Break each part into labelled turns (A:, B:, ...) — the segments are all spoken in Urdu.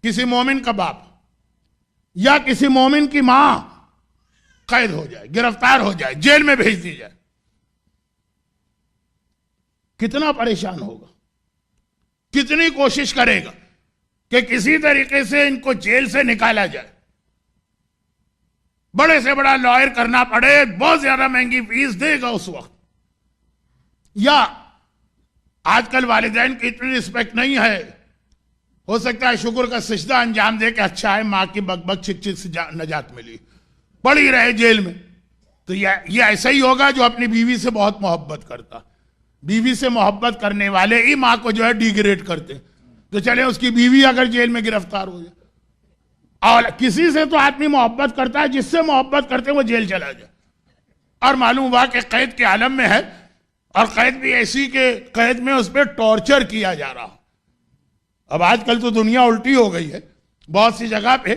A: کسی مومن کا باپ یا کسی مومن کی ماں قید ہو جائے، گرفتار ہو جائے، جیل میں بھیج دی جائے، کتنا پریشان ہوگا، کتنی کوشش کرے گا کہ کسی طریقے سے ان کو جیل سے نکالا جائے، بڑے سے بڑا لائر کرنا پڑے، بہت زیادہ مہنگی فیس دے گا اس وقت. یا آج کل والدین کی اتنی رسپیکٹ نہیں ہے، ہو سکتا ہے شکر کا سجدہ انجام دے کہ اچھا ہے ماں کی بک بک چک چک سے نجات ملی، پڑی رہے جیل میں. تو یہ ایسا ہی ہوگا جو اپنی بیوی سے بہت محبت کرتا. بیوی سے محبت کرنے والے ہی ماں کو جو ہے ڈیگریڈ کرتے. تو چلے اس کی بیوی اگر جیل میں گرفتار ہو جائے، اور کسی سے تو آدمی محبت کرتا ہے، جس سے محبت کرتے وہ جیل چلا جائے، اور معلوم ہوا کہ قید کے عالم میں ہے، اور قید بھی ایسی کہ قید میں اس پہ ٹارچر کیا جا رہا. اب آج کل تو دنیا الٹی ہو گئی ہے، بہت سی جگہ پہ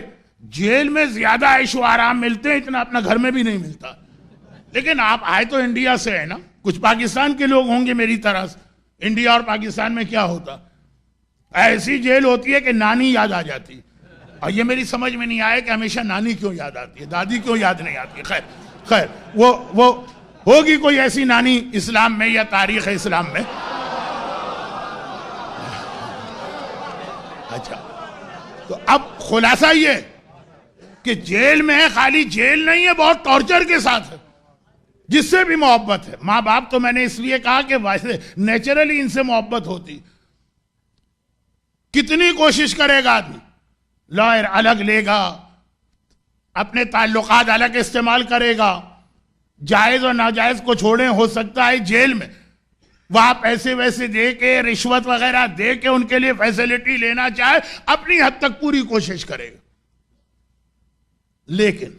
A: جیل میں زیادہ عیش و آرام ملتے ہیں، اتنا اپنا گھر میں بھی نہیں ملتا. لیکن آپ آئے تو انڈیا سے ہے نا، کچھ پاکستان کے لوگ ہوں گے میری طرح سے. انڈیا اور پاکستان میں کیا ہوتا، ایسی جیل ہوتی ہے کہ نانی یاد آ جاتی. اور یہ میری سمجھ میں نہیں آیا کہ ہمیشہ نانی کیوں یاد آتی ہے، دادی کیوں یاد نہیں آتی. خیر وہ ہوگی کوئی ایسی نانی اسلام میں یا تاریخ اسلام میں. اچھا، تو اب خلاصہ یہ کہ جیل میں ہے، خالی جیل نہیں ہے، بہت ٹارچر کے ساتھ ہے، جس سے بھی محبت ہے. ماں باپ تو میں نے اس لیے کہا کہ ویسے نیچرلی ان سے محبت ہوتی. کتنی کوشش کرے گا آدمی، لائر الگ لے گا، اپنے تعلقات الگ استعمال کرے گا، جائز اور ناجائز کو چھوڑیں. ہو سکتا ہے جیل میں وہاں پیسے ویسے دے کے، رشوت وغیرہ دے کے ان کے لیے فیسلٹی لینا چاہے، اپنی حد تک پوری کوشش کرے گا. لیکن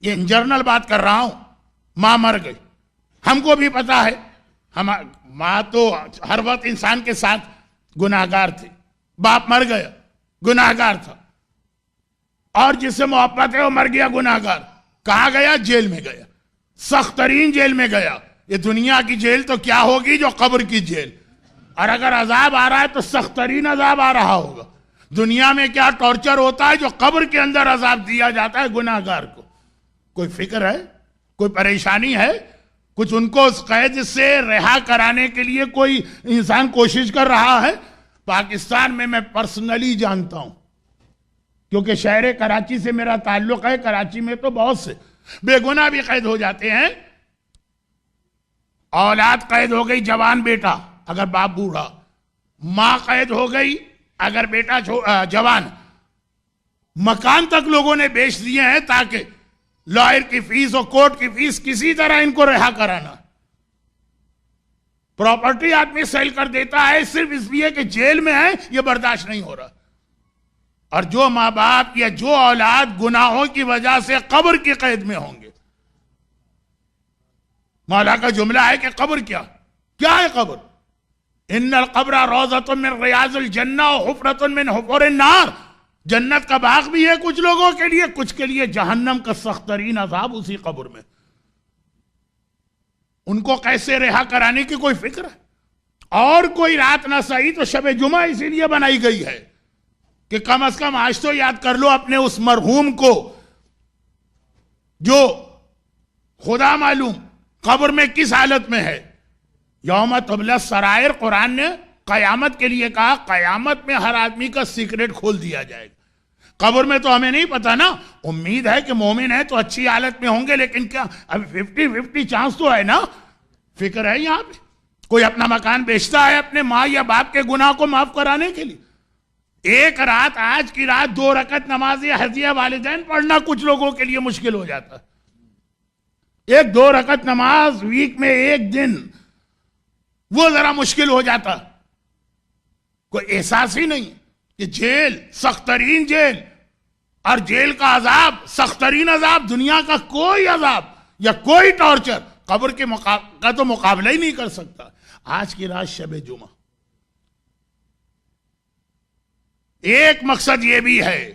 A: یہ ان جرنل بات کر رہا ہوں، ماں مر گئی، ہم کو بھی پتا ہے، ماں تو ہر وقت انسان کے ساتھ گناہگار تھی، باپ مر گیا گناہگار تھا، اور جس سے محبت ہے وہ مر گیا گناہگار. کہاں گیا؟ جیل میں گیا، سخت ترین جیل میں گیا. یہ دنیا کی جیل تو کیا ہوگی جو قبر کی جیل. اور اگر عذاب آ رہا ہے تو سخت ترین عذاب آ رہا ہوگا. دنیا میں کیا ٹارچر ہوتا ہے جو قبر کے اندر عذاب دیا جاتا ہے گناہگار کو. کوئی فکر ہے؟ کوئی پریشانی ہے؟ کچھ ان کو اس قید سے رہا کرانے کے لیے کوئی انسان کوشش کر رہا ہے؟ پاکستان میں پرسنلی جانتا ہوں، کیونکہ شہر کراچی سے میرا تعلق ہے. کراچی میں تو بہت سے بے گناہ بھی قید ہو جاتے ہیں. اولاد قید ہو گئی، جوان بیٹا اگر باپ بوڑھا، ماں قید ہو گئی اگر بیٹا جوان، مکان تک لوگوں نے بیچ دیے ہیں تاکہ لائر کی فیس اور کورٹ کی فیس کسی طرح ان کو رہا کرانا. پراپرٹی آدمی سیل کر دیتا ہے صرف اس لیے کہ جیل میں ہے، یہ برداشت نہیں ہو رہا. اور جو ماں باپ یا جو اولاد گناہوں کی وجہ سے قبر کی قید میں ہوں گے، مولا کا جملہ ہے کہ قبر کیا ہے قبر؟ ان القبر روضۃ من ریاض الجنہ وحفرۃ من حفر النار. جنت کا باغ بھی ہے کچھ لوگوں کے لیے، کچھ کے لیے جہنم کا سخت ترین عذاب اسی قبر میں. ان کو کیسے رہا کرانے کی کوئی فکر ہے؟ اور کوئی رات نہ سہی تو شب جمعہ اسی لیے بنائی گئی ہے کہ کم از کم آج تو یاد کر لو اپنے اس مرحوم کو جو خدا معلوم قبر میں کس حالت میں ہے. یوم تبلی السرائر، قرآن نے قیامت کے لیے کہا، قیامت میں ہر آدمی کا سیکرٹ کھول دیا جائے گا. قبر میں تو ہمیں نہیں پتا نا، امید ہے کہ مومن ہے تو اچھی حالت میں ہوں گے، لیکن کیا اب 50-50 چانس تو ہے نا. فکر ہے یہاں پہ کوئی اپنا مکان بیچتا ہے اپنے ماں یا باپ کے گناہ کو معاف کرانے کے لیے. ایک رات، آج کی رات 2 رکعت نماز حجیہ والدین پڑھنا کچھ لوگوں کے لیے مشکل ہو جاتا ہے. 1-2 رکعت نماز ویک میں ایک دن، وہ ذرا مشکل ہو جاتا. کوئی احساس ہی نہیں کہ جیل، سخت ترین جیل، اور جیل کا عذاب سخت ترین عذاب. دنیا کا کوئی عذاب یا کوئی ٹارچر قبر کے کا تو مقابلہ ہی نہیں کر سکتا. آج کی رات شب جمعہ، ایک مقصد یہ بھی ہے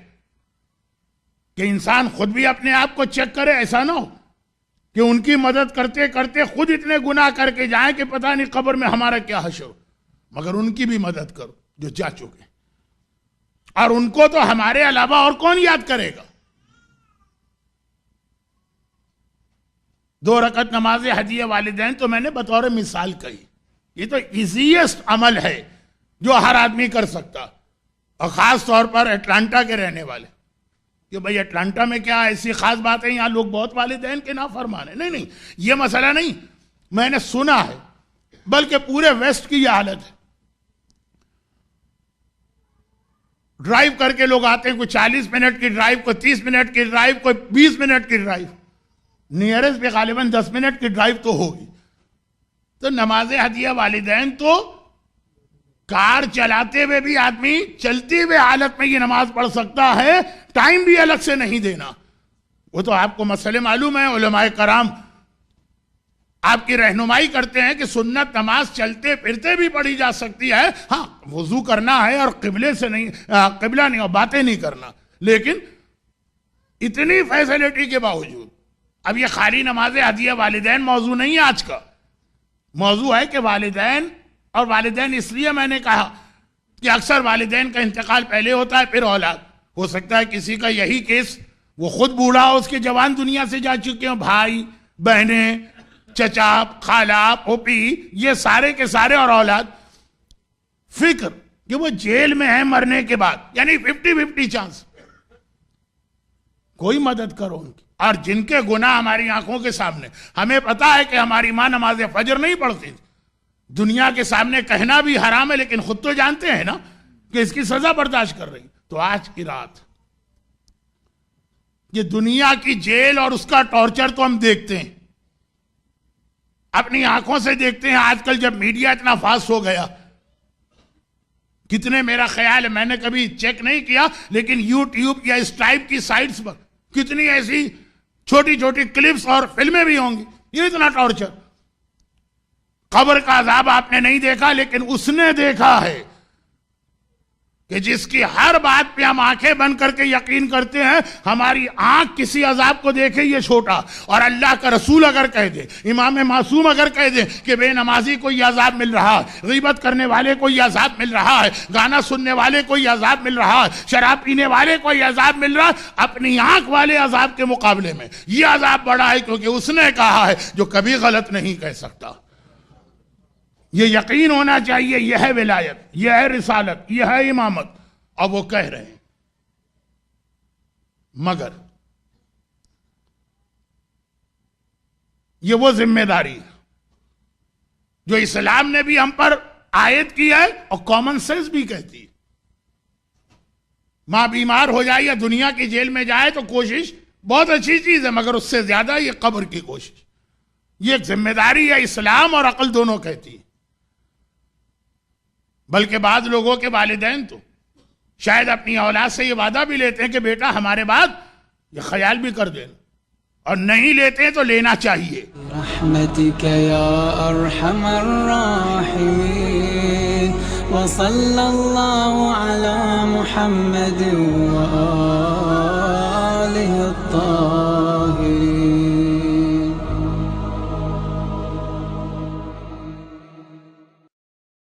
A: کہ انسان خود بھی اپنے آپ کو چیک کرے. ایسا نہ ہو کہ ان کی مدد کرتے کرتے خود اتنے گناہ کر کے جائیں کہ پتہ نہیں قبر میں ہمارا کیا حشر. مگر ان کی بھی مدد کرو جو جا چکے. اور ان کو تو ہمارے علاوہ اور کون یاد کرے گا؟ 2 رکعت نماز ہدیہ والدین تو میں نے بطور مثال کہی. یہ تو ایزیسٹ عمل ہے جو ہر آدمی کر سکتا، اور خاص طور پر اٹلانٹا کے رہنے والے. کہ بھئی اٹلانٹا میں کیا ایسی خاص بات ہے، یہاں لوگ بہت والدین کے نافرمان ہیں؟ نہیں، یہ مسئلہ نہیں، میں نے سنا ہے، بلکہ پورے ویسٹ کی یہ حالت ہے. ڈرائیو کر کے لوگ آتے ہیں، کوئی 40 منٹ کی ڈرائیو، کوئی 30 منٹ کی ڈرائیو، کوئی 20 منٹ کی ڈرائیو، نیئرسٹ پہ غالباً 10 منٹ کی ڈرائیو تو ہوگی. تو نماز ہدیہ والدین تو کار چلاتے ہوئے بھی آدمی چلتی ہوئے حالت میں یہ نماز پڑھ سکتا ہے، ٹائم بھی الگ سے نہیں دینا. وہ تو آپ کو مسئلے معلوم ہے، علماء کرام آپ کی رہنمائی کرتے ہیں کہ سنت نماز چلتے پھرتے بھی پڑھی جا سکتی ہے. ہاں وضو کرنا ہے اور قبلے سے نہیں، قبلہ نہیں، اور باتیں نہیں کرنا. لیکن اتنی فیسلٹی کے باوجود اب یہ خالی نماز ہدیہ والدین موضوع نہیں ہے. آج کا موضوع ہے کہ والدین، اور والدین اس لیے میں نے کہا کہ اکثر والدین کا انتقال پہلے ہوتا ہے پھر اولاد. ہو سکتا ہے کسی کا یہی کیس، وہ خود بوڑھا ہو، اس کے جوان دنیا سے جا چکے ہوں، بھائی بہنیں، چچا، خالہ، پھوپھی، یہ سارے کے سارے، اور اولاد. فکر کہ وہ جیل میں ہیں مرنے کے بعد، یعنی 50-50 چانس. کوئی مدد کرو ان کی. اور جن کے گناہ ہماری آنکھوں کے سامنے، ہمیں پتا ہے کہ ہماری ماں نماز فجر نہیں پڑھتی تھی. دنیا کے سامنے کہنا بھی حرام ہے، لیکن خود تو جانتے ہیں نا کہ اس کی سزا برداشت کر رہی. تو آج کی رات یہ دنیا کی جیل اور اس کا ٹارچر تو ہم دیکھتے ہیں، اپنی آنکھوں سے دیکھتے ہیں. آج کل جب میڈیا اتنا فاسٹ ہو گیا، کتنے، میرا خیال ہے، میں نے کبھی چیک نہیں کیا، لیکن یوٹیوب یا اس ٹائپ کی سائٹس پر کتنی ایسی چھوٹی چھوٹی کلپس اور فلمیں بھی ہوں گی. یہ اتنا ٹارچر. قبر کا عذاب آپ نے نہیں دیکھا، لیکن اس نے دیکھا ہے کہ جس کی ہر بات پہ ہم آنکھیں بند کر کے یقین کرتے ہیں. ہماری آنکھ کسی عذاب کو دیکھے یہ چھوٹا، اور اللہ کا رسول اگر کہہ دے، امام معصوم اگر کہہ دے کہ بے نمازی کو یہ عذاب مل رہا ہے، غیبت کرنے والے کو یہ عذاب مل رہا ہے، گانا سننے والے کو یہ عذاب مل رہا ہے، شراب پینے والے کو یہ عذاب مل رہا ہے، اپنی آنکھ والے عذاب کے مقابلے میں یہ عذاب بڑا ہے، کیونکہ اس نے کہا ہے جو کبھی غلط نہیں کہہ سکتا. یہ یقین ہونا چاہیے. یہ ہے ولایت، یہ ہے رسالت، یہ ہے امامت. اور وہ کہہ رہے ہیں. مگر یہ وہ ذمہ داری ہے جو اسلام نے بھی ہم پر عائد کی ہے، اور کامن سینس بھی کہتی ہے. ماں بیمار ہو جائے یا دنیا کی جیل میں جائے تو کوشش بہت اچھی چیز ہے، مگر اس سے زیادہ یہ قبر کی کوشش، یہ ایک ذمہ داری ہے. اسلام اور عقل دونوں کہتی ہے. بلکہ بعض لوگوں کے والدین تو شاید اپنی اولاد سے یہ وعدہ بھی لیتے ہیں کہ بیٹا ہمارے بعد یہ خیال بھی کر دینا، اور نہیں لیتے تو لینا چاہیے.
B: رحمتک یا ارحم الراحمین وصلی اللہ علی محمد و آلہ الطاہرین.